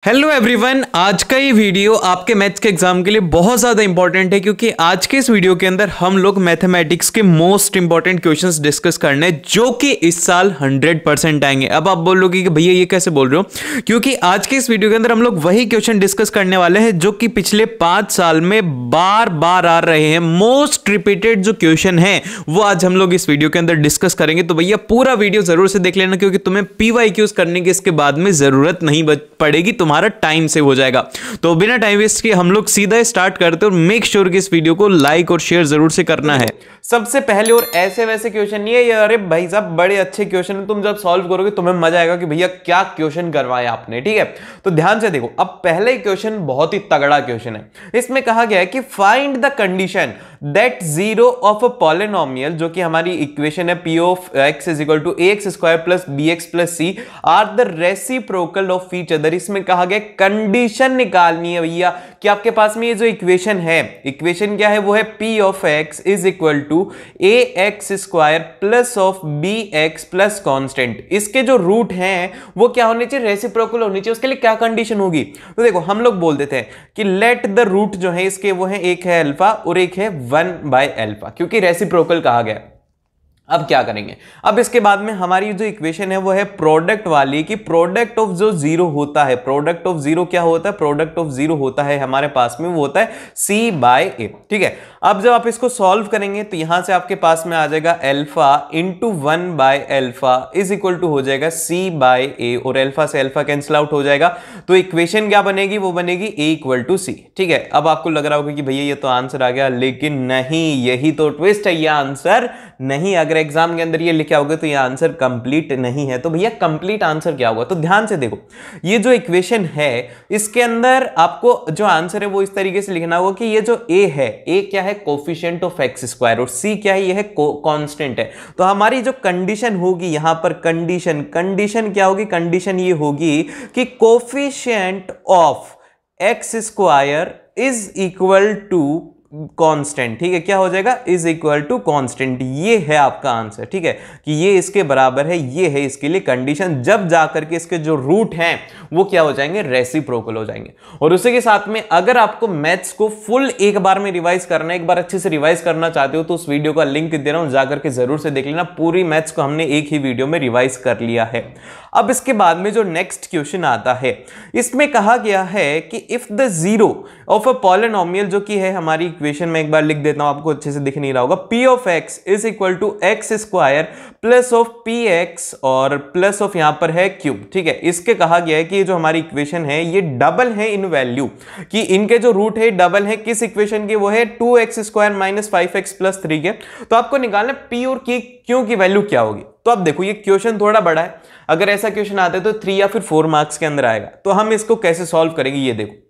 Hello everyone, आज का ये वीडियो आपके मैथ्स के एग्जाम के लिए बहुत ज़्यादा इंपॉर्टेंट है क्योंकि आज के इस वीडियो के अंदर हम लोग मैथमेटिक्स के मोस्ट इंपॉर्टेंट क्वेश्चंस डिस्कस करने हैं जो कि इस साल 100% आएंगे। अब आप बोलोगे कि भैया ये कैसे बोल रहे हो, क्योंकि आज के इस वीडियो के अंदर हम लोग वही क्वेश्चन डिस्कस करने वाले हैं जो कि पिछले 5 साल में बार बार आ रहे हैं। मोस्ट रिपीटेड जो क्वेश्चन है वो आज हम लोग इस वीडियो के अंदर डिस्कस करेंगे। तो भैया पूरा वीडियो जरूर से देख लेना क्योंकि तुम्हें PYQs करने की इसके बाद में जरूरत नहीं पड़ेगी, तुम्हारा टाइम सेव हो जाएगा। तो बिना टाइम वेस्ट किए हम लोग सीधा स्टार्ट करते हैं और मेक श्योर कि इस वीडियो को लाइक और शेयर जरूर से करना है। सबसे पहले, और ऐसे वैसे क्वेश्चन नहीं है ये, अरे भाई साहब बड़े अच्छे क्वेश्चन है, तुम जब सॉल्व करोगे तुम्हें मजा आएगा कि भैया क्या क्वेश्चन करवाया आपने। ठीक है, तो ध्यान से देखो। अब पहले क्वेश्चन बहुत ही तगड़ा क्वेश्चन है। इसमें कहा गया है कि find the condition that zero of a polynomial, जो कि हमारी इक्वेशन है p of x is equal to ax square plus bx plus c are the reciprocal of each other. इसमें कहा गया कंडीशन निकालनी है भैया कि आपके पास में ये जो इक्वेशन है, इक्वेशन क्या है, वो है p of x is equal to ax square plus of bx plus constant. इसके जो रूट हैं वो क्या होने चाहिए, रेसिप्रोकल होनी चाहिए। उसके लिए क्या कंडीशन होगी, तो देखो हम लोग बोल देते हैं कि लेट द रूट जो है इसके वो है, एक है अल्फा और एक है 1/अल्फा, क्योंकि रेसिप्रोकल कहा गया। अब क्या करेंगे, अब इसके बाद में हमारी जो इक्वेशन है वो है प्रोडक्ट वाली, कि प्रोडक्ट ऑफ जो जीरो होता है, प्रोडक्ट ऑफ जीरो क्या होता है, प्रोडक्ट ऑफ जीरो होता है हमारे पास में वो होता है c/a। ठीक है, अब जब आप इसको सॉल्व करेंगे तो यहां से आपके पास में आ जाएगा अल्फा इंटू 1/अल्फा इज इक्वल टू हो जाएगा c/a, और अल्फा से अल्फा कैंसिल आउट हो जाएगा। तो इक्वेशन क्या बनेगी, वो बनेगी a इक्वल टू c। ठीक है, अब आपको लग रहा होगा कि भैया ये तो आंसर आ गया, लेकिन नहीं, यही तो ट्विस्ट है, ये आंसर नहीं। अगर एग्जाम के अंदर ये लिखा होगा तो ये आंसर कंप्लीट नहीं है। तो भैया कंप्लीट आंसर क्या होगा, तो ध्यान से देखो। ये जो इक्वेशन है इसके अंदर आपको जो आंसर है वो इस तरीके से लिखना होगा कि ये जो a है, a क्या है, कोफिशिएंट ऑफ x स्क्वायर, और c क्या है, ये है कांस्टेंट है। तो हमारी जो कंडीशन होगी यहां पर, कंडीशन क्या होगी, कंडीशन ये होगी कि coefficient of x square is equal to constant. ठीक है, क्या हो जाएगा, इज इक्वल टू कांस्टेंट। ये है आपका आंसर। ठीक है, कि ये इसके बराबर है, ये है इसके लिए कंडीशन। जब जाकर के इसके जो रूट हैं वो क्या हो जाएंगे, रेसिप्रोकल हो जाएंगे। और उसी के साथ में अगर आपको मैथ्स को फुल एक बार में रिवाइज करना है, एक बार अच्छे से रिवाइज करना चाहते हो तो उस वीडियो का लिंक दे रहा हूं, जाकर के जरूर से देख लेना। पूरी मैथ्स को हमने एक ही वीडियो में रिवाइज कर लिया है। अब इसके बाद में जो नेक्स्ट क्वेश्चन आता है, इसमें कहा गया है कि if the zero of a polynomial, जो कि है हमारी इक्वेशन में एक बार लिख देता हूं, आपको अच्छे से दिख नहीं रहा होगा, p of x is equal to x square plus of px और प्लस ऑफ यहां पर है क्यूब। ठीक है, इसके कहा गया है कि ये जो हमारी इक्वेशन है ये डबल है इन वैल्यू, कि इनके जो रूट है डबल है किस इक्वेशन के, वो है 2x square minus 5x plus 3 के। तो आपको निकालना p और q की वैल्यू क्या होगी। तो अब देखो ये क्वेश्चन थोड़ा बड़ा है, अगर ऐसा क्वेश्चन आता है तो 3 या फिर 4 मार्क्स के अंदर आएगा। तो हम इसको कैसे सॉल्व करेंगे, ये देखो।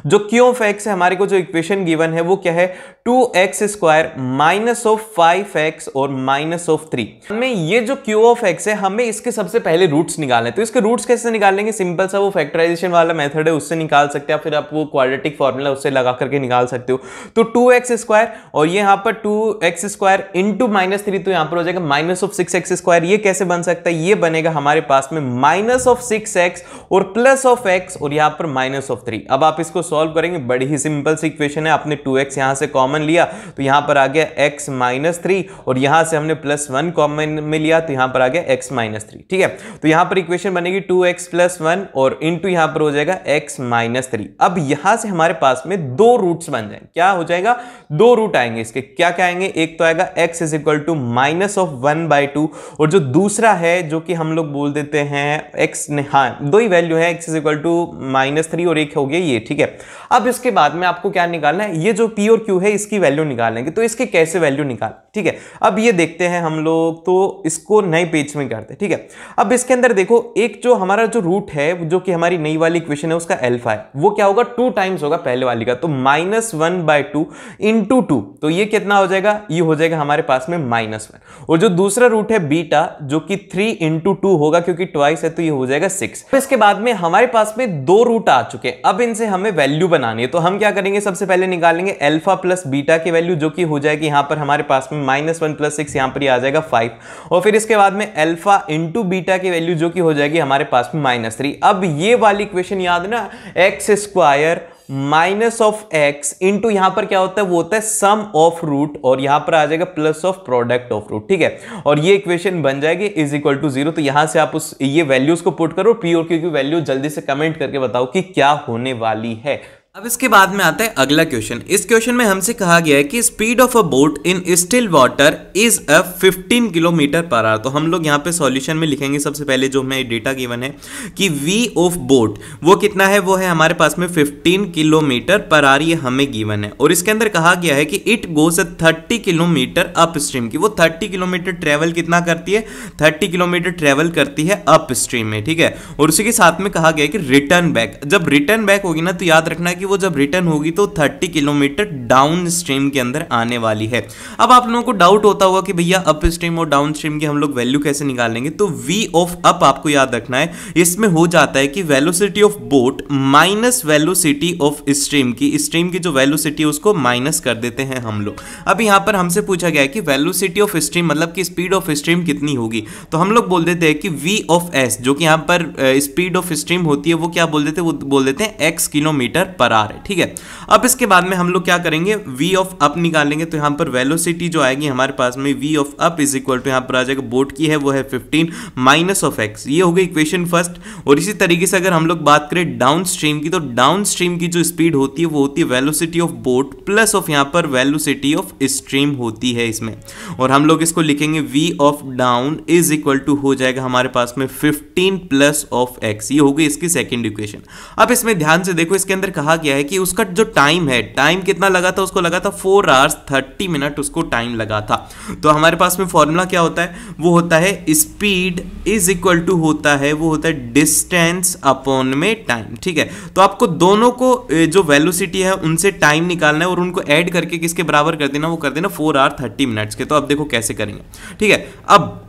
जो q ऑफ x है, हमारे को जो इक्वेशन गिवन है वो क्या है, 2x square minus of 5x और माइनस ऑफ 3। हमें ये जो q ऑफ x है, हमें इसके सबसे पहले रूट्स निकालने हैं। तो इसके रूट्स कैसे निकालेंगे, सिंपल सा वो फैक्टराइजेशन वाला मेथड है, उससे निकाल सकते हैं, फिर आप वो क्वाड्रेटिक फॉर्मूला उससे लगा करके निकाल सकते हो। तो 2x स्क्वायर और ये यहाँ पर 2x स्क्वायर इंटू -3, तो यहाँ पर हो जाएगा माइनस ऑफ 6x स्क्वायर। ये कैसे बन सकता है, ये बनेगा हमारे पास में माइनस ऑफ 6x और प्लस ऑफ x और यहाँ पर माइनस ऑफ 3। अब आप इसको सॉल्व करेंगे, बड़ी ही सिंपल सी इक्वेशन है। आपने 2x यहां से कॉमन लिया तो यहां पर आ गया x माइनस 3, और यहां से हमने +1 कॉमन में लिया तो यहां पर आ गया x माइनस 3। ठीक है, तो यहां पर इक्वेशन बनेगी 2x + 1 और इंटू यहां पर हो जाएगा x माइनस 3। अब यहां से हमारे पास में दो रूट्स बन जाएंगे। क्या हो जाएगा, दो रूट आएंगे इसके। क्या क्या आएंगे, एक तो आएगा x is equal to minus of 1/2, और जो दूसरा है जो कि हम लोग बोल देते हैं x, हाँ दो ही वैल्यू है, x इज इक्वल टू -3 और एक हो गया ये। ठीक है, अब इसके बाद में आपको क्या निकालना है, ये जो p और q है इसकी वैल्यू निकालेंगे। तो इसके कैसे वैल्यू निकाल, ठीक है, अब ये देखते हैं हम लोग। तो इसको नए पेज में करते हैं। ठीक है, अब इसके अंदर देखो, एक जो हमारा जो रूट है जो कि हमारी नई वाली इक्वेशन है उसका अल्फा है, वो क्या होगा, 2 टाइम्स होगा पहले वाली का। तो -1/2 इंटू 2, तो ये कितना हो जाएगा, ये हो जाएगा हमारे पास में -1। और जो दूसरा रूट है बीटा, जो कि 3 इंटू 2 होगा, क्योंकि ट्वाइस है तो ये हो जाएगा 6। इसके बाद में हमारे पास में दो रूट आ चुके हैं, अब इनसे हमें वैल्यू बनानी है। तो हम क्या करेंगे, सबसे पहले निकालेंगे अल्फा प्लस बीटा की वैल्यू जो कि हो जाएगी यहाँ पर हमारे पास में -1 + 6 यहाँ पर ही आ जाएगा 5, और फिर इसके बाद में अल्फा इंटू बीटा की वैल्यू जो कि हो जाएगी हमारे पास में -3। अब ये वाली इक्वेशन याद ना, x² minus of x into यहां पर क्या होता है, वो होता है सम ऑफ रूट, और यहां पर आ जाएगा plus of product of root, ठीक है। और ये इक्वेशन बन जाएगी = 0। तो यहां से आप उस ये वैल्यूज को पुट करो, पी और क्यू की वैल्यू जल्दी से कमेंट करके बताओ कि क्या होने वाली है। अब इसके बाद में आता है अगला क्वेश्चन। इस क्वेश्चन में हमसे कहा गया है कि speed of a boat in still water is 15 km/h। तो हम लोग यहाँ पे सॉल्यूशन में लिखेंगे सबसे पहले जो हमें डेटा गिवन है कि v ऑफ बोट वो कितना है, वो है हमारे पास में 15 km/h, ये हमें गिवन है। और इसके अंदर कहा गया है कि it goes 30 kilometre up stream की, वो 30 किलोमीटर ट्रेवल कितना करती है, 30 किलोमीटर ट्रेवल करती है अप स्ट्रीम में, ठीक है। और उसी के साथ में कहा गया है कि रिटर्न बैक, जब रिटर्न बैक होगी ना तो याद रखना है कि वो जब रिटर्न होगी तो 30 किलोमीटर डाउन स्ट्रीम के अंदर आने वाली है। अब आप लोगों को डाउट होता होगा कि भैया अप स्ट्रीम और डाउन स्ट्रीम की हम लोग वैल्यू कैसे निकालेंगे। तो v ऑफ अप आपको याद रखना है, इसमें हो जाता है कि velocity of boat minus velocity of stream की जो वेलोसिटी है उसको माइनस कर देते हैं हम लोग। अब यहां पर हमसे पूछा गया है कि वेलोसिटी ऑफ स्ट्रीम मतलब कि स्पीड ऑफ स्ट्रीम कितनी होगी, तो हम लोग बोल देते हैं कि v ऑफ s जो कि यहां पर स्पीड ऑफ स्ट्रीम होती है वो क्या बोल देते हैं, वो बोल देते हैं x km/h, ठीक है। अब इसके बाद में हम लोग क्या करेंगे, v ऑफ अप निकालेंगे। तो यहां पर वेलोसिटी जो आएगी हमारे पास में v of up is equal to यहां पर आ जाएगा बोट की है वो है 15 माइनस ऑफ x, ये हो गई इक्वेशन फर्स्ट। और इसी तरीके से अगर हम लोग बात करें डाउन स्ट्रीम की, तो डाउन स्ट्रीम की जो स्पीड होती है वो होती है velocity of boat plus of यहां पर वेलोसिटी ऑफ स्ट्रीम होती है इसमें, और हम लोग इसको लिखेंगे v of down is equal to हो जाएगा हमारे पास में 15 प्लस ऑफ x, ये हो गई इसकी सेकेंड इक्वेशन। अब इसमें ध्यान से देखो, इसके अंदर कहा गया है कि उसका जो टाइम है, टाइम कितना लगा था, उसको लगा था 4 hours 30 minutes उसको टाइम लगा था। तो हमारे पास में फॉर्मूला क्या होता है, वो होता है स्पीड इज इक्वल टू होता है वो होता है डिस्टेंस अपॉन में टाइम, ठीक है। तो आपको दोनों को जो वेलोसिटी है उनसे टाइम निकालना है और उनको ऐड करके किसके बराबर कर देना, वो कर देना 4 hours 30 minutes के। तो अब देखो कैसे करेंगे, ठीक है। अब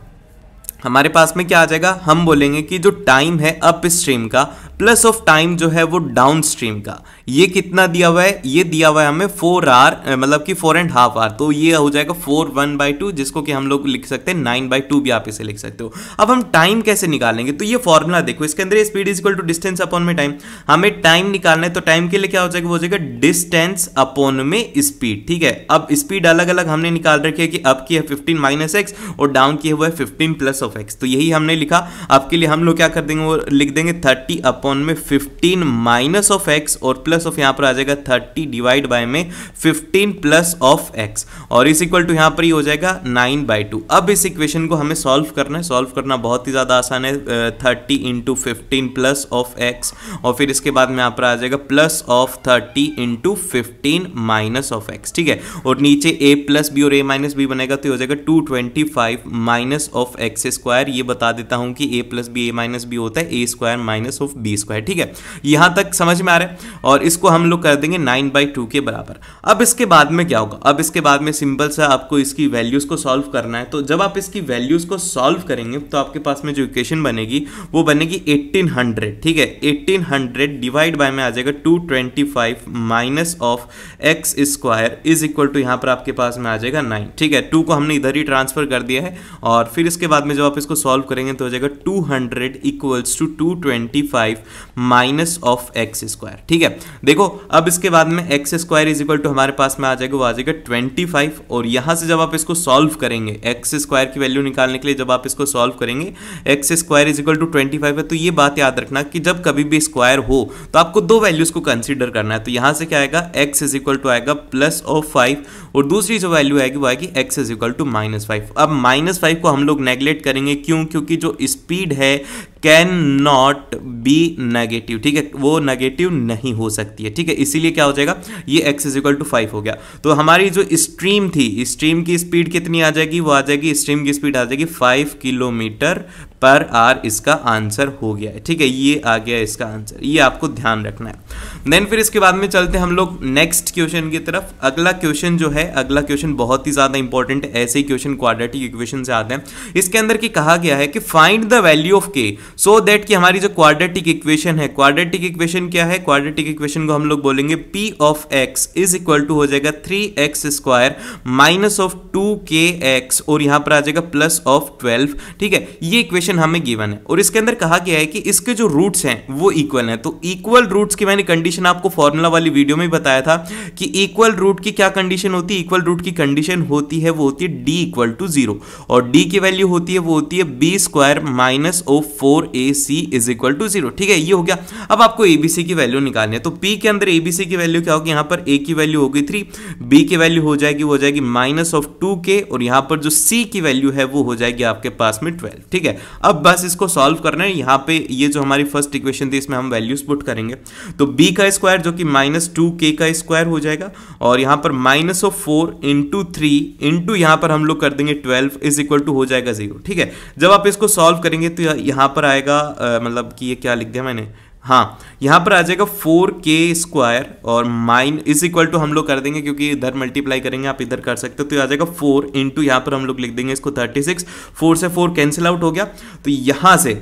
हमारे पास में क्या आ जाएगा, हम बोलेंगे कि जो टाइम है अप स्ट्रीम का प्लस ऑफ टाइम जो है वो डाउन स्ट्रीम का, ये कितना दिया हुआ है, ये दिया हुआ है हमें 4 hour मतलब कि 4.5 hour, तो ये हो जाएगा 4 1/2, जिसको कि हम लोग लिख सकते हैं 9/2 भी आप इसे लिख सकते हो। अब हम टाइम कैसे निकालेंगे, तो ये फॉर्मूला देखो, इसके अंदर speed is equal to distance upon में टाइम, हमें टाइम निकालना है। तो टाइम के लिए क्या हो जाएगा, वो हो जाएगा डिस्टेंस अपॉन में स्पीड, ठीक है। अब स्पीड अलग अलग हमने निकाल रखी है कि अप की है 15 माइनस एक्स और डाउन की है वो है 15 प्लस ऑफ एक्स, तो यही हमने लिखा। अब के लिए हम लोग क्या कर देंगे, वो लिख देंगे 30 अपॉन में 15 माइनस ऑफ एक्स और प्लस ऑफ यहां पर आ जाएगा 30 डिवाइड बाय में 15 प्लस ऑफ एक्स, और इस इक्वल टू यहां पर ही हो जाएगा 9/2। अब इस इक्वेशन को हमें सॉल्व करना है, सॉल्व करना बहुत ही ज्यादा आसान है। 30 इंटू 15 प्लस ऑफ एक्स, और फिर इसके बाद में यहां पर आ जाएगा plus of 30 into 15 minus of x, ठीक है। और नीचे a प्लस बी और a माइनस बी बनेगा, तो हो जाएगा 225 माइनस ऑफ एक्स स्क्वायर। ये बता देता हूं कि a plus B a minus B होता है a square minus of B square, ठीक है। यहां तक समझ में आ रहा है, और इसको हम लोग कर देंगे 9/2 के बराबर। अब इसके बाद में क्या होगा, अब इसके बाद में सिंपल सा आपको इसकी वैल्यूज को सॉल्व करना है। तो जब आप इसकी वैल्यूज को सॉल्व करेंगे तो आपके पास में जो इक्वेशन बनेगी वो बनेगी 1800, ठीक है। 1800 डिवाइड बाय में आ जाएगा 225 minus of X square is equal to यहां पर आपके पास में आ जाएगा 9, ठीक है। 2 को हमने इधर ही ट्रांसफर कर दिया है, और फिर इसके बाद में जब आप इसको सॉल्व करेंगे तो हो जाएगा 200 equals to 225 minus of X square, ठीक है। देखो अब इसके बाद में X square is equal to हमारे पास में आ जाएगा, वो आ जाएगा 25, और यहां से जब आप इसको सॉल्व करेंगे एक्स स्क्वायर की वैल्यू निकालने के लिए, जब आप इसको सॉल्व करेंगे X square is equal to 25 है, तो ये बात याद रखना कि जब कभी भी स्क्वायर हो तो आपको दो वैल्यूज को कंसीडर करना है। तो यहां से क्या आएगा, एक्स इज इक्वल टू आएगा प्लस ऑफ 5, और दूसरी जो वैल्यू आएगी वो आएगी एक्स इज इक्वल टू -5। अब -5 को हम लोग नेग्लेक्ट करेंगे, क्यों, क्योंकि जो स्पीड है कैन नॉट बी नेगेटिव, ठीक है, वो नेगेटिव नहीं हो सकती है, ठीक है। इसीलिए क्या हो जाएगा, ये x इज इक्वल टू 5 हो गया। तो हमारी जो स्ट्रीम थी, स्ट्रीम की स्पीड कितनी आ जाएगी, वो आ जाएगी, स्ट्रीम की स्पीड आ जाएगी 5 किलोमीटर पर आर इसका आंसर हो गया है। ठीक है, ये आ गया इसका आंसर, ये आपको ध्यान रखना है। देन फिर इसके बाद में चलते हैं हम लोग नेक्स्ट क्वेश्चन की तरफ। अगला क्वेश्चन जो है, अगला क्वेश्चन बहुत ही ज्यादा इंपॉर्टेंट है, ऐसे ही क्वेश्चन क्वाड्रेटिक इक्वेशन से आते हैं। इसके अंदर की कहा गया है कि फाइंड द वैल्यू ऑफ के सो दैट कि हमारी जो क्वाड्रेटिक इक्वेशन है, क्वाड्रेटिक इक्वेशन क्या है, क्वाड्रेटिक इक्वेशन को हम लोग बोलेंगे p of x is equal to हो जाएगा 3x² माइनस ऑफ 2kx और यहां पर आ जाएगा प्लस ऑफ 12। ठीक है, ये इक्वेशन हमें गिवन है और इसके अंदर कहा गया है कि इसके जो रूट्स हैं वो इक्वल हैं। तो इक्वल रूट्स की मैंने कंडीशन आपको फॉर्मूला वाली वीडियो में बताया था कि इक्वल रूट की क्या कंडीशन होती है। इक्वल रूट की कंडीशन होती है, वो होती है d इक्वल टू 0 और d की वैल्यू होती है, वो होती है b² minus of 4ac is equal to 0। ठीक है, ये हो गया। अब आपको abc की वैल्यू निकालनी है, तो p के अंदर abc की वैल्यू क्या होगी, यहां पर a की वैल्यू होगी 3, b की वैल्यू हो जाएगी माइनस ऑफ 2k और यहां पर जो c की वैल्यू है वो हो जाएगी आपके पास में 12। ठीक है, अब बस इसको सॉल्व करना है। यहां पे ये जो हमारी फर्स्ट इक्वेशन थी इसमें हम वैल्यूज पुट करेंगे, तो b का स्क्वायर जो कि माइनस 2k का स्क्वायर हो जाएगा और यहां पर माइनस ऑफ 4 इंटू 3 इंटू यहां पर हम लोग कर देंगे 12 इज इक्वल टू हो जाएगा 0। ठीक है, जब आप इसको सॉल्व करेंगे तो यहां पर आएगा मतलब कि ये क्या लिख दिया मैंने, हाँ यहां पर आ जाएगा 4k² और माइन इज इक्वल टू हम लोग कर देंगे क्योंकि इधर मल्टीप्लाई करेंगे, आप इधर कर सकते हो, तो आ जाएगा 4 इंटू यहां पर हम लोग लिख देंगे इसको 36, 4 से 4 कैंसिल आउट हो गया, तो यहां से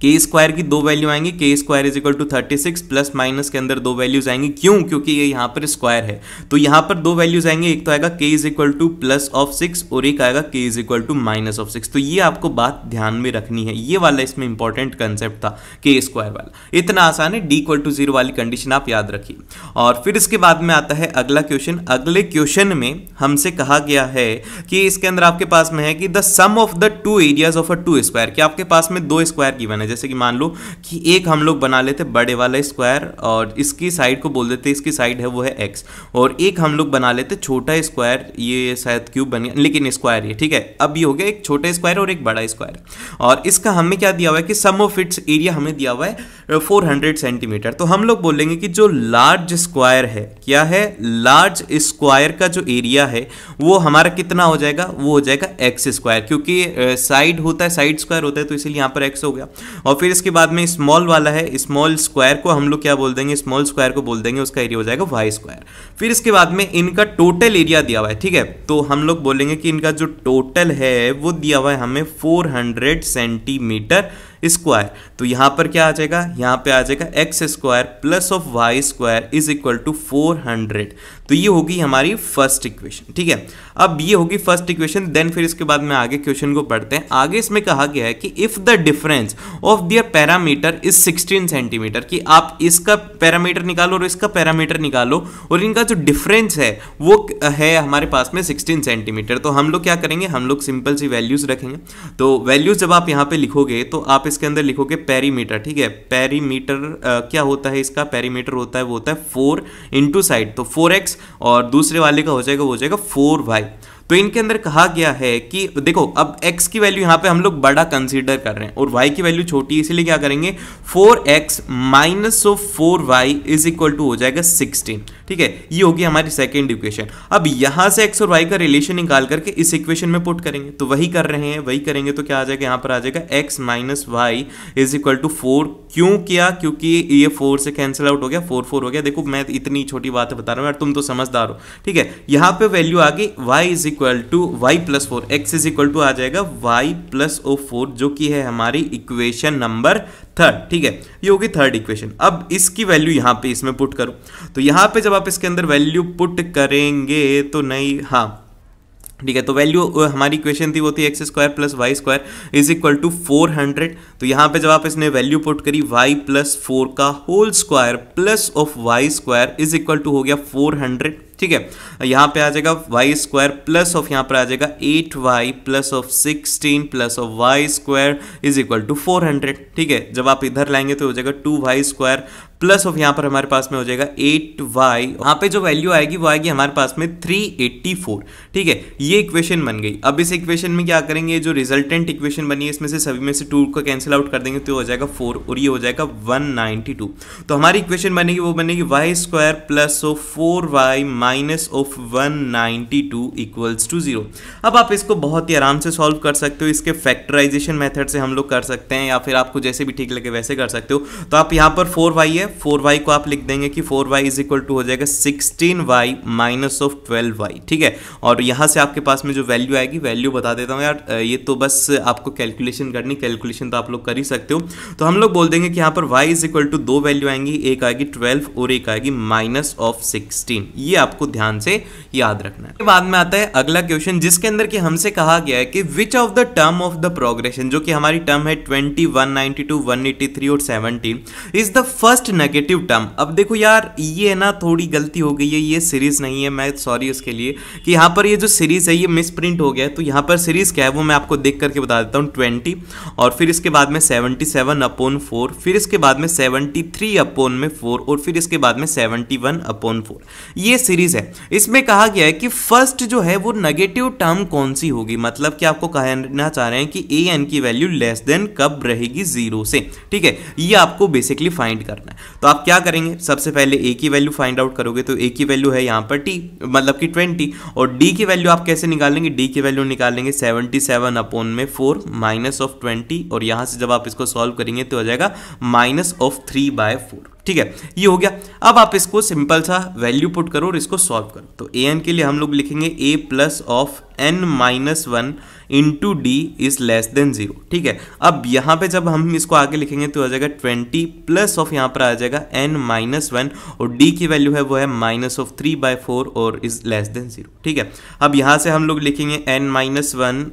k² की दो वैल्यू आएंगी, k² is equal to 36 plus minus के अंदर दो वैल्यूज आएंगी, क्यों, क्योंकि ये यहाँ पर स्क्वायर है, तो यहाँ पर दो वैल्यूज आएंगे, एक तो आएगा k is equal to plus of 6 और एक आएगा k is equal to minus of 6। तो ये आपको बात ध्यान में रखनी है, ये वाला इसमें इंपॉर्टेंट कंसेप्ट था k² वाला, इतना आसान है, d इक्वल टू 0 वाली कंडीशन आप याद रखिए। और फिर इसके बाद में आता है अगला क्वेश्चन। अगले क्वेश्चन में हमसे कहा गया है कि इसके अंदर आपके पास में है कि the sum of the two areas of a two square, कि आपके पास में दो स्क्वायर गिवन है, जैसे कि मान लो कि एक हम लोग बना लेते बड़े वाला स्क्वायर और इसकी साइड को बोल देते, इसकी साइड है वो है x, और एक हम लोग बना लेते छोटा स्क्वायर, ये शायद क्यूब बन गया लेकिन स्क्वायर ये। ठीक है, अब ये हो गया एक छोटा स्क्वायर और एक बड़ा स्क्वायर, और इसका हमें क्या दिया हुआ है कि सम ऑफ इट्स एरिया हमें दिया हुआ है 400 सेंटीमीटर। तो हम लोग बोलेंगे कि जो लार्ज स्क्वायर है, क्या है, लार्ज स्क्वायर का जो एरिया है वो हमारा कितना हो जाएगा, वो हो जाएगा x², क्योंकि साइड होता है, साइड स्क्वायर होता है, तो इसीलिए यहाँ पर x हो गया। और फिर इसके बाद में स्मॉल वाला है, स्मॉल स्क्वायर को हम लोग क्या बोल देंगे, स्मॉल स्क्वायर को बोल देंगे, उसका एरिया हो जाएगा y²। फिर इसके बाद में इनका टोटल एरिया दिया हुआ है। ठीक है, तो हम लोग बोलेंगे कि इनका जो टोटल है वो दिया हुआ है हमें 400 सेंटीमीटर स्क्वायर। तो यहां पर क्या आ जाएगा, यहां पे आ जाएगा x² plus of y² is equal to 400। तो ये होगी हमारी फर्स्ट इक्वेशन। ठीक है, अब ये होगी फर्स्ट इक्वेशन। देन फिर इसके बाद में आगे क्वेश्चन को पढ़ते हैं। आगे इसमें कहा गया है कि if the difference of their parameter is 16 centimetre, कि आप इसका पैरामीटर निकालो और इसका पैरामीटर निकालो और इनका जो डिफरेंस है वो है हमारे पास में 16 सेंटीमीटर। तो हम लोग क्या करेंगे, हम लोग सिंपल सी वैल्यूज रखेंगे। तो वैल्यूज जब आप यहाँ पे लिखोगे तो आप इसके अंदर लिखोगे पेरीमीटर। ठीक है, पेरीमीटर क्या होता है, इसका पेरीमीटर होता है वो होता है 4 इंटू साइड, तो 4x और दूसरे वाले का हो जाएगा वो हो जाएगा 4y। तो इनके अंदर कहा गया है कि देखो अब x की वैल्यू यहाँ पे हम लोग बड़ा कंसीडर कर रहे हैं और y की वैल्यू छोटी है, इसलिए क्या करेंगे 4x minus of 4y is equal to हो जाएगा 16। ठीक है, ये होगी हमारी सेकेंड इक्वेशन। अब यहां से x और y का रिलेशन निकाल करके इस इक्वेशन में पुट करेंगे, तो वही कर रहे हैं, वही करेंगे तो क्या आ जाएगा, यहाँ पर आ जाएगा x minus Y is equal to 4। क्यों किया, क्योंकि ये 4 से कैंसिल आउट हो गया, 4 4 हो गया। देखो मैं इतनी छोटी बात बता रहा हूँ यार, तुम तो समझदार हो। ठीक है, यहाँ पे वैल्यू आ गई y is equal to Y plus 4, x is equal to आ जाएगा y प्लस 4, जो कि है हमारी इक्वेशन नंबर थर्ड। ठीक है, ये होगी थर्ड इक्वेशन। अब इसकी वैल्यू यहाँ पे इसमें पुट करो, तो यहाँ पे जब आप इसके अंदर वैल्यू पुट करेंगे तो नहीं, हाँ ठीक है, तो वैल्यू हमारी इक्वेशन थी वो थी x² plus y² is equal to 400। तो यहाँ पे जब आप इसने वैल्यू पुट करी y प्लस 4 का whole square plus of y² is equal to हो गया 400। ठीक है, यहाँ पे आ जाएगा y² प्लस ऑफ यहाँ पर आ जाएगा 8y plus of 16 plus of y² is equal to 400। ठीक है, जब आप इधर लाएंगे तो हो जाएगा 2y² प्लस ऑफ यहाँ पर हमारे पास में हो जाएगा 8y, यहाँ पे जो वैल्यू आएगी वो आएगी हमारे पास में 384। ठीक है, ये इक्वेशन बन गई। अब इस इक्वेशन में क्या करेंगे, जो रिजल्टेंट इक्वेशन बनी है इसमें से सभी में से 2 को कैंसिल आउट कर देंगे तो हो जाएगा 4 और ये हो जाएगा 192। तो हमारी इक्वेशन बनेगी वो बनेगी y square plus of 4y minus of 192 equals to 0। अब आप इसको बहुत ही आराम से सॉल्व कर सकते हो, इसके फैक्टराइजेशन मेथड से हम लोग कर सकते हैं या फिर आपको जैसे भी ठीक लगे वैसे कर सकते हो। तो आप यहाँ पर 4y है, 4y को आप लिख देंगे कि 4y इज इक्वल टू हो जाएगा 16y माइनस ऑफ 12y। ठीक है, और यहाँ से आपके पास में जो वैल्यू आएगी, वैल्यू बता देता हूँ यार, ये तो बस आपको कैलकुलेशन करनी, कैलकुलेशन तो आप लोग कर ही सकते हो। तो हम लोग बोल देंगे कि यहाँ पर y is equal to 2 value आएंगी, एक आएगी 12 और एक आएगी माइनस ऑफ 16। ये आपको ध्यान से याद रखना है। बाद में आता है अगला क्वेश्चन जिसके अंदर कि हमसे कहा गया है कि which of the term of the progression, जो कि हमारी टर्म है 20, 192, 183 और 70 is the first negative term. अब देखो यार ये ना थोड़ी गलती हो गई है, ये सीरीज नहीं है, मैं सॉरी उसके लिए कि यहाँ पर ये जो सीरीज है ये मिस प्रिंट हो गया है। तो यहाँ पर सीरीज क्या है वो मैं आपको देख करके बता देता हूँ, 20 और फिर इसके बाद में 77/4, फिर इसके बाद में 73/4 और फिर इसके बाद में 71/4। ये सीरीज है। इसमें कहा गया है कि फर्स्ट जो है वो नेगेटिव टर्म कौन सी होगी, मतलब कि आपको कहना चाह रहे हैं कि ए एन की वैल्यू लेस देन कब रहेगी 0 से। ठीक है, ये आपको बेसिकली फाइंड करना है। तो आप क्या करेंगे, सबसे पहले ए की वैल्यू फाइंड आउट करोगे तो ए की वैल्यू है यहाँ पर टी, मतलब कि 20, और डी की वैल्यू आप कैसे निकालेंगे, डी की वैल्यू निकालेंगे 77/4 माइनस ऑफ 20, और यहाँ से जब आप इसको सॉल्व करेंगे तो हो जाएगा माइनस ऑफ 3/4। ठीक है, ये हो गया। अब आप इसको सिंपल सा वैल्यू पुट करो और इसको सॉल्व करो। तो ए एन के लिए हम लोग लिखेंगे a plus of n-1 into D is less than 0। ठीक है, अब यहाँ पे जब हम इसको आगे लिखेंगे तो हो जाएगा 20 प्लस ऑफ यहाँ पर आ जाएगा n-1 और d की वैल्यू है वो है माइनस ऑफ 3/4 और इज लेस देन 0। ठीक है, अब यहाँ से हम लोग लिखेंगे n-1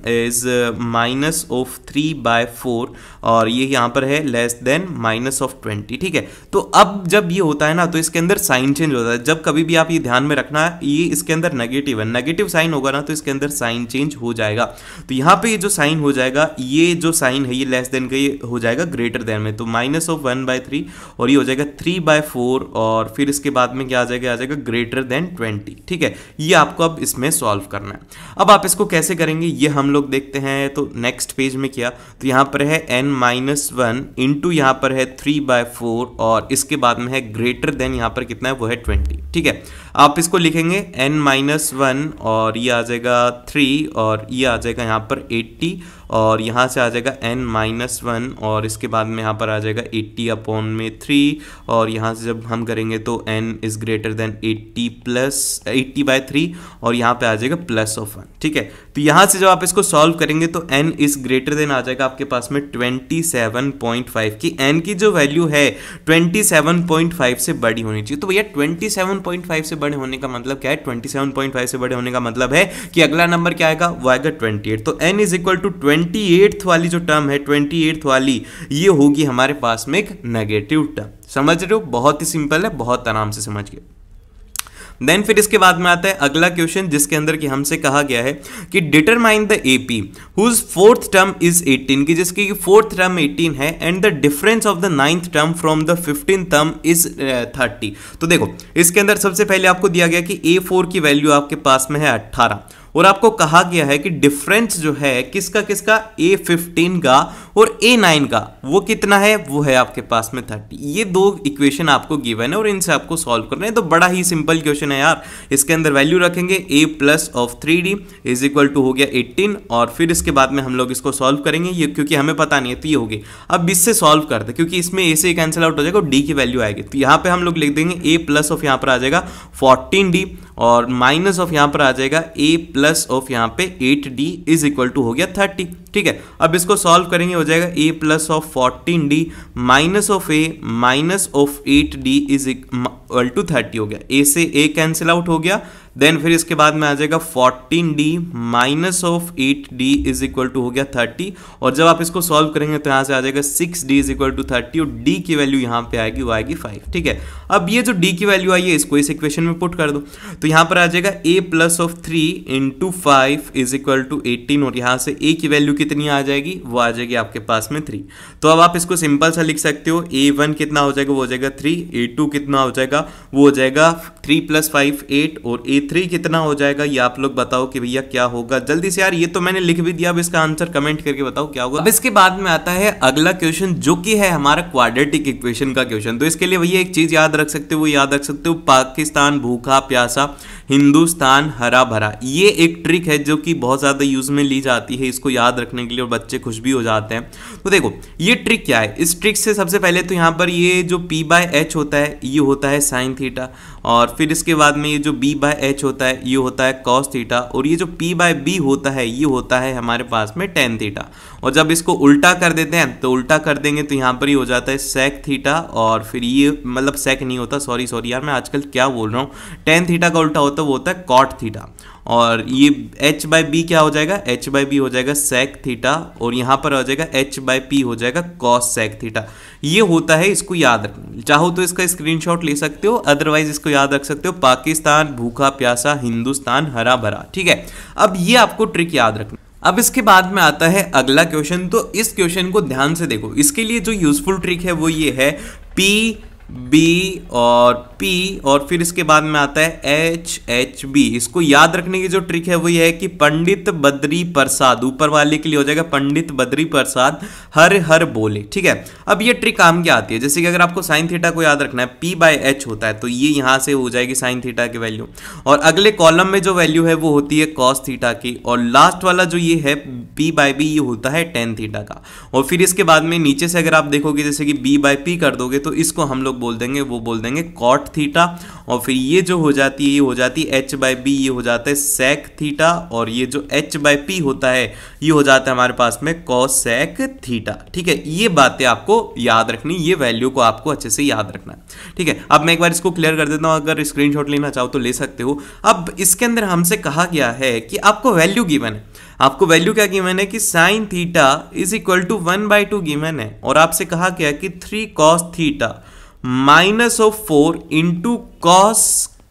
इज माइनस ऑफ 3/4 और ये यहाँ पर है लेस देन माइनस ऑफ 20। ठीक है, तो अब जब ये होता है ना तो इसके अंदर साइन चेंज होता है। जब कभी भी आप ये ध्यान में रखना, ये इसके अंदर नेगेटिव है, नेगेटिव साइन होगा ना तो इसके अंदर साइन चेंज हो जाएगा। तो यहाँ पे ये जो साइन हो जाएगा, ये जो साइन है ये लेस देन का ये हो जाएगा ग्रेटर देन में, तो माइनस ऑफ 1/3 और ये हो जाएगा 3/4 और फिर इसके बाद में क्या आ जाएगा ग्रेटर देन 20। ठीक है, ये आपको अब इसमें सॉल्व करना है। अब आप इसको कैसे करेंगे ये हम लोग देखते हैं। तो नेक्स्ट पेज में किया तो यहाँ पर है n-1 इंटू यहाँ पर है 3/4 और इसके बाद में है ग्रेटर देन यहाँ पर कितना है वो है 20। ठीक है, आप इसको लिखेंगे n-1 और ये आ जाएगा 3 और ये आ जाएगा यहाँ पर 80 और यहाँ से आ जाएगा n-1 और इसके बाद में यहाँ पर आ जाएगा 80/3 और यहाँ से जब हम करेंगे तो n is greater than 80 plus 80/3 और यहाँ पे आ जाएगा प्लस ऑफ 1। ठीक है, तो यहाँ से जब आप इसको सॉल्व करेंगे तो n इज ग्रेटर देन आ जाएगा आपके पास में 27.5 की n की जो वैल्यू है 27.5 से बड़ी होनी चाहिए। तो भैया 27.5 से बड़े होने का मतलब क्या है, 27.5 से बड़े होने का मतलब है कि अगला नंबर क्या आएगा वो आएगा 28। तो n is equal to 28th वाली जो टर्म है 28th वाली ये होगी हमारे पास में एक नेगेटिव टर्म। समझ रहे हो, बहुत ही सिंपल है, बहुत आराम से समझ गए। देन फिर इसके बाद में आता है अगला क्वेश्चन जिसके अंदर कि हमसे कहा गया है कि determine the AP whose fourth term is 18, की जिसकी फोर्थ टर्म 18 है and the difference of the ninth term from the 15th term is 30। तो देखो इसके अंदर सबसे पहले आपको दिया गया कि A4 की वैल्यू आपके पास में है 18 और आपको कहा गया है कि डिफरेंस जो है किसका किसका, A15 का और A9 का, वो कितना है वो है आपके पास में 30। ये दो इक्वेशन आपको गिवन है और इनसे आपको सॉल्व करना है। तो बड़ा ही सिंपल क्वेश्चन है यार। इसके अंदर वैल्यू रखेंगे A plus of 3D is equal to हो गया 18 और फिर इसके बाद में हम लोग इसको सॉल्व करेंगे, ये क्योंकि हमें पता नहीं है तो ये होगी। अब इससे सॉल्व करते क्योंकि इसमें A से कैंसिल आउट हो जाएगा और D की वैल्यू आएगी। तो यहाँ पे हम लोग लिख देंगे A प्लस ऑफ यहाँ पर आ जाएगा 14D और माइनस ऑफ यहाँ पर आ जाएगा A प्लस ऑफ यहाँ पे 8D इज इक्वल टू हो गया 30। ठीक है, अब इसको सॉल्व करेंगे हो जाएगा A plus of 14D minus of A minus of 8D is equal to 30 हो गया। A से A कैंसिल आउट हो गया। देन फिर इसके बाद में आ जाएगा 14D minus of 8D is equal to हो गया 30 और जब आप इसको सॉल्व करेंगे तो यहाँ से आ जाएगा 6D इज इक्वल टू 30 और D की वैल्यू यहाँ पे आएगी वो आएगी 5। ठीक है, अब ये जो D की वैल्यू आई है इसको इस इक्वेशन में पुट कर दो तो यहाँ पर आ जाएगा A plus of 3 into 5 is equal to 18 और यहाँ से A की वैल्यू कितनी आ जाएगी, वो आ जाएगी आपके पास में 3। तो अब आप इसको सिंपल सा लिख सकते हो, A1 कितना हो जाएगा, वो हो जाएगा 3, A2 कितना हो जाएगा, वो हो जाएगा 3 + 5 8, और A3 कितना हो जाएगा, ये आप लोग बताओ कि भैया क्या होगा जल्दी से। यार ये तो मैंने लिख भी दिया, अब इसका आंसर कमेंट करके बताओ क्या होगा। अब इसके बाद में आता है अगला क्वेश्चन, जो कि है हमारा क्वाड्रेटिक इक्वेशन का क्वेश्चन। तो इसके लिए भैया एक चीज याद रख सकते हो, वो याद रख सकते हो, पाकिस्तान भूखा प्यासा, हिंदुस्तान हरा भरा। ये एक ट्रिक है जो कि बहुत ज़्यादा यूज़ में ली जाती है इसको याद रखने के लिए, और बच्चे खुश भी हो जाते हैं। तो देखो ये ट्रिक क्या है, इस ट्रिक से सबसे पहले तो यहाँ पर ये जो P/H होता है ये होता है साइन थीटा, और फिर इसके बाद में ये जो B/H होता है ये होता है कॉस थीटा, और ये जो P/B होता है ये होता है हमारे पास में टेन थीटा। और जब इसको उल्टा कर देते हैं तो उल्टा कर देंगे तो यहाँ पर ये हो जाता है सेक थीटा, और फिर ये मतलब सेक नहीं होता, सॉरी यार मैं आजकल क्या बोल रहा हूँ, टेन थीटा का उल्टा होता है वो होता है कॉट थीटा। और ये H/B क्या हो जाएगा, H/B हो जाएगा सेक थीटा, और यहाँ पर हो जाएगा H/P हो जाएगा कॉस सेक थीटा। ये होता है, इसको याद रखना, चाहो तो इसका स्क्रीनशॉट ले सकते हो, अदरवाइज इसको याद रख सकते हो, पाकिस्तान भूखा प्यासा, हिंदुस्तान हरा भरा। ठीक है, अब ये आपको ट्रिक याद रखना। अब इसके बाद में आता है अगला क्वेश्चन। तो इस क्वेश्चन को ध्यान से देखो, इसके लिए जो यूजफुल ट्रिक है वो ये है P/B और P, और फिर इसके बाद में आता है H/B। इसको याद रखने की जो ट्रिक है वो ये है कि पंडित बद्री प्रसाद, ऊपर वाले के लिए हो जाएगा पंडित बद्री प्रसाद हर हर बोले। ठीक है, अब ये ट्रिक काम क्या आती है, जैसे कि अगर आपको साइन थीटा को याद रखना है, P/H होता है तो ये यहाँ से हो जाएगी साइन थीटा की वैल्यू, और अगले कॉलम में जो वैल्यू है वो होती है कॉस थीटा की, और लास्ट वाला जो ये है P/B ये होता है टेन थीटा का। और फिर इसके बाद में नीचे से अगर आप देखोगे जैसे कि B/P कर दोगे तो इसको हम लोग बोल देंगे, वो बोल देंगे कॉट थीटा, और फिर ये जो हो जाती है ये हो जाती है H/B, ये हो जाता है सेक थीटा, और ये जो H/P होता है ये हो जाता है हमारे पास में कॉस सेक थीटा। ठीक है, ये बातें आपको याद रखनी, ये वैल्यू को आपको अच्छे से याद रखना है। ठीक है, अब मैं एक बार इसको क्लियर कर देता हूं, अगर स्क्रीनशॉट लेना चाहो तो ले सकते हो। अब इसके अंदर हमसे कहा गया है कि आपको वैल्यू गिवन है, आपको वैल्यू क्या गिवन है कि साइन थीटा = 1/2 गिवन है, और आपसे कहा गया कि 3 cos theta -4 × cos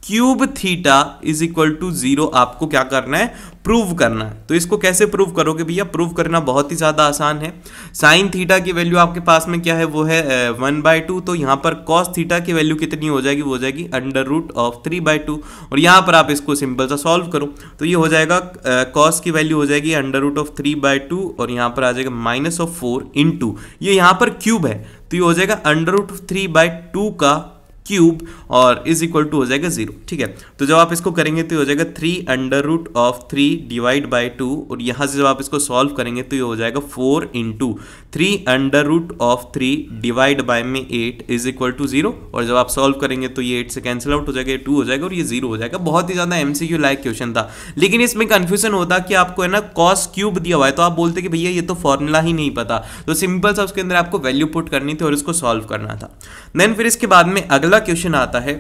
cube theta = 0 आपको क्या करना है, प्रूव करना है। तो इसको कैसे प्रूव करोगे भैया, प्रूव करना बहुत ही ज्यादा आसान है। साइन थीटा की वैल्यू आपके पास में क्या है, वो है 1/2, तो यहाँ पर कॉस थीटा की वैल्यू कितनी हो जाएगी, वो हो जाएगी √3/2, और यहाँ पर आप इसको सिंपल सा सॉल्व करो तो ये हो जाएगा कॉस की वैल्यू हो जाएगी √3/2, और यहाँ पर आ जाएगा -4 × ये यहाँ पर क्यूब है तो ये हो जाएगा √3/2 का क्यूब, और = हो जाएगा 0। ठीक है, तो जब आप इसको करेंगे तो ये हो जाएगा 3√3 /2, और यहाँ से जब आप इसको सॉल्व करेंगे तो ये हो जाएगा 4 × 3√3 /8 = 0, और जब आप सॉल्व करेंगे तो ये 8 से कैंसिल आउट हो जाएगा, ये 2 हो जाएगा और ये 0 हो जाएगा। बहुत ही ज़्यादा MCQ लाइक क्वेश्चन था, लेकिन इसमें कन्फ्यूजन होता कि आपको है ना कॉस क्यूब दिया हुआ है तो आप बोलते कि भैया ये तो फॉर्मूला ही नहीं पता, तो सिंपल सा उसके अंदर आपको वैल्यू पुट करनी थी और इसको सॉल्व करना था। देन फिर इसके बाद में अगला क्वेश्चन आता है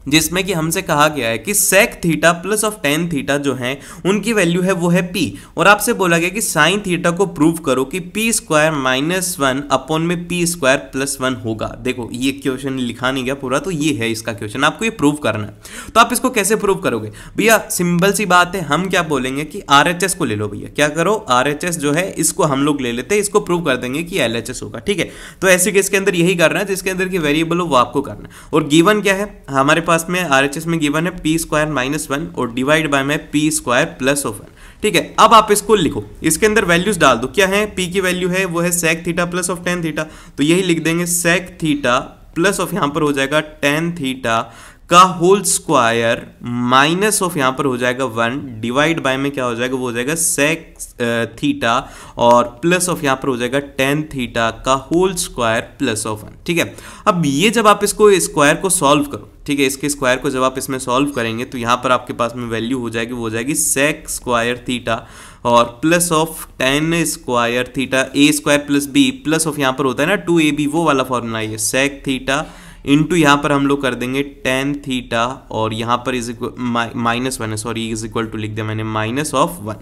जिसमें कि हमसे कहा गया है कि sec theta plus of tan theta जो है उनकी वैल्यू है वो है P, और आपसे बोला गया कि साइन थीटा को प्रूव करो कि P² -1 अपॉन में P² +1 होगा। देखो ये क्वेश्चन लिखा नहीं गया पूरा, तो ये है इसका क्वेश्चन, आपको ये प्रूव करना है। तो आप इसको कैसे प्रूव करोगे भैया, सिंपल सी बात है, हम क्या बोलेंगे कि RHS को ले लो भैया, क्या करो RHS जो है इसको हम लोग ले लेते हैं, इसको प्रूव कर देंगे कि LHS होगा। ठीक है, तो ऐसे केस के अंदर यही करना है, जिसके अंदर की वेरिएबल हो वो आपको करना है। और गिवन क्या है हमारे पास में, RHS में गिवन है P² -1 और डिवाइड बाय में P² +1। ठीक है, अब आप इसको लिखो, इसके अंदर वैल्यूज डाल दो, क्या है P की वैल्यू है वो है sec theta plus of tan theta, तो यही लिख देंगे सेक थीटा प्लस ऑफ यहाँ पर हो जाएगा टेन थीटा का होल स्क्वायर माइनस ऑफ यहाँ पर हो जाएगा 1 डिवाइड बाय में क्या हो जाएगा, वो हो जाएगा सेक थीटा और प्लस ऑफ यहाँ पर हो जाएगा टेन थीटा का होल स्क्वायर प्लस ऑफ 1। ठीक है, अब ये जब आप इसको स्क्वायर को सॉल्व करो, ठीक है, इसके स्क्वायर को जब आप इसमें सॉल्व करेंगे तो यहाँ पर आपके पास में वैल्यू हो जाएगी, वो हो जाएगी सेक स्क्वायर थीटा और plus of ten square theta A² + B plus of यहाँ पर होता है ना 2AB, वो वाला फॉर्मूला ये सेक थीटा इंटू यहाँ पर हम लोग कर देंगे टेन थीटा और यहाँ पर इज माइनस वन है, सॉरी इज इक्वल टू लिख दिया मैंने माइनस ऑफ वन,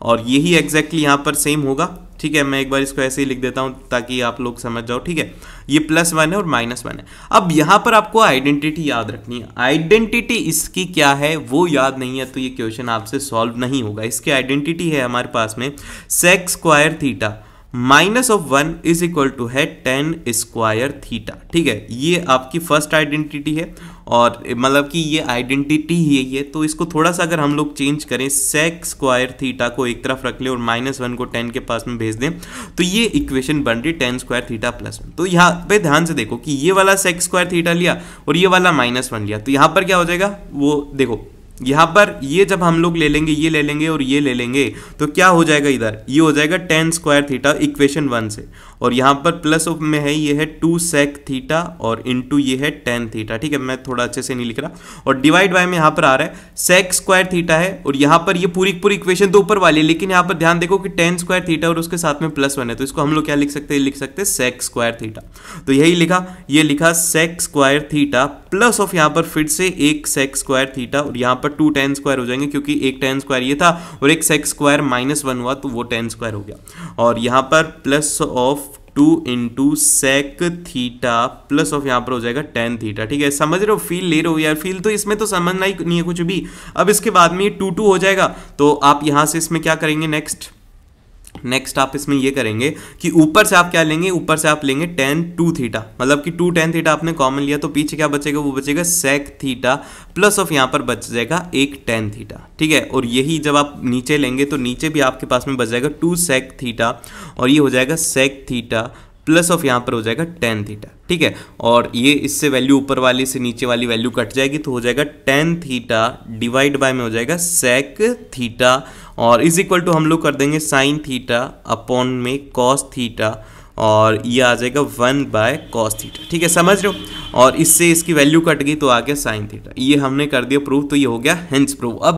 और यही एग्जैक्टली यहाँ पर सेम होगा। ठीक है, मैं एक बार इसको ऐसे ही लिख देता हूँ ताकि आप लोग समझ जाओ। ठीक है, ये प्लस वन है और माइनस वन है। अब यहाँ पर आपको आइडेंटिटी याद रखनी है। आइडेंटिटी इसकी क्या है वो याद नहीं है तो ये क्वेश्चन आपसे सॉल्व नहीं होगा। इसकी आइडेंटिटी है हमारे पास में sec square theta minus of one is equal to है टेन स्क्वायर थीटा। ठीक है, ये आपकी फर्स्ट आइडेंटिटी है और मतलब कि ये आइडेंटिटी ही है। तो इसको थोड़ा सा अगर हम लोग चेंज करें, सेक स्क्वायर थीटा को एक तरफ रख लें और माइनस वन को टेन के पास में भेज दें, तो ये इक्वेशन बन रही ten square theta plus one. तो यहाँ पे ध्यान से देखो कि ये वाला सेक स्क्वायर थीटा लिया और ये वाला माइनस वन लिया, तो यहाँ पर क्या हो जाएगा वो देखो, यहाँ पर ये जब हम लोग ले लेंगे, ये ले लेंगे और ये ले लेंगे, तो क्या हो जाएगा इधर, ये हो जाएगा ten square theta equation one से, और यहाँ पर प्लस ऑफ में है ये है टू सेक थीटा और इनटू ये है टेन थीटा। ठीक है, मैं थोड़ा अच्छे से नहीं लिख रहा, और डिवाइड बाय में यहाँ पर आ रहा है सेक स्क्वायर थीटा है और यहाँ पर ये पूरी पूरी इक्वेशन तो ऊपर वाली है, लेकिन यहाँ पर ध्यान देखो कि टेन स्क्वायर थीटा और उसके साथ में प्लस वन है, तो इसको हम लोग क्या लिख सकते हैं, लिख सकते हैं सेक स्क्वायर थीटा। तो यही लिखा, ये लिखा sec square theta plus of यहाँ पर फिर से एक सेक स्क्वायर थीटा और यहाँ पर टू टेन स्क्वायर हो जाएंगे क्योंकि एक टेन स्क्वायर ये था और एक सेक स्क्वायर माइनस वन हुआ तो वो टेन स्क्वायर हो गया, और यहाँ पर plus of two into sec theta plus of यहाँ पर हो जाएगा टेन थीटा। ठीक है, समझ रहे हो, फील ले रहे हो यार, फील तो इसमें तो समझना ही नहीं है कुछ भी। अब इसके बाद में ये टू टू हो जाएगा, तो आप यहाँ से इसमें क्या करेंगे, नेक्स्ट आप इसमें ये करेंगे कि ऊपर से आप क्या लेंगे, ऊपर से आप लेंगे टेन टू थीटा, मतलब कि टू टेन थीटा आपने कॉमन लिया, तो पीछे क्या बचेगा, वो बचेगा सेक थीटा प्लस ऑफ यहाँ पर बच जाएगा एक टेन थीटा। ठीक है, और यही जब आप नीचे लेंगे तो नीचे भी आपके पास में बच जाएगा टू सेक थीटा और ये हो जाएगा सेक थीटा प्लस ऑफ यहाँ पर हो जाएगा टेन थीटा। ठीक है, और ये इससे वैल्यू ऊपर वाली से नीचे वाली वैल्यू कट जाएगी तो हो जाएगा टेन थीटा डिवाइड बाय में हो जाएगा सेक थीटा और इज इक्वल टू हम लोग कर देंगे साइन थीटा अपॉन में कॉस थीटा और ये आ जाएगा वन बाय कॉस थीटा। ठीक है, समझ रहे हो, और इससे इसकी वैल्यू कट गई तो आ गया साइन थीटा। ये हमने कर दिया प्रूफ, तो ये हो गया हेंस प्रूफ। अब